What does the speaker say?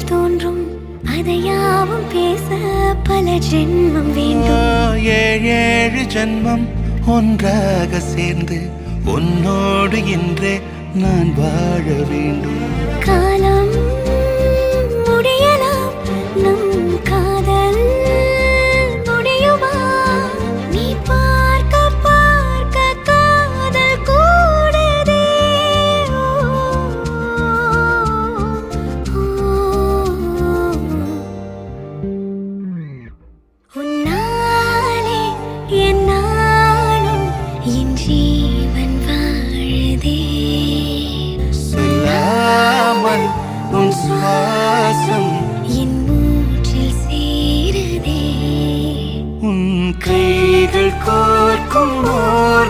தோன்றும் அதையாவும் பேச பல ஜென்மம் வேண்டும். ஏழு ஜென்மம் ஒன்றாக சேர்ந்து உன்னோடு இன்றே நான் வாழ வேண்டும். காலம் முடியலாம், நம் காதல் முடியுமா? நீ பார்க்க பார்க்க காதல் கூடுதே. உன்னாலே என் நாளும் என் ஜீவன் வாழுதே. சொல்லாமல் உன் சுவாசம் என் மூச்சில் சேருதே. உன் கைகள் கோர்க்கும் ஓர்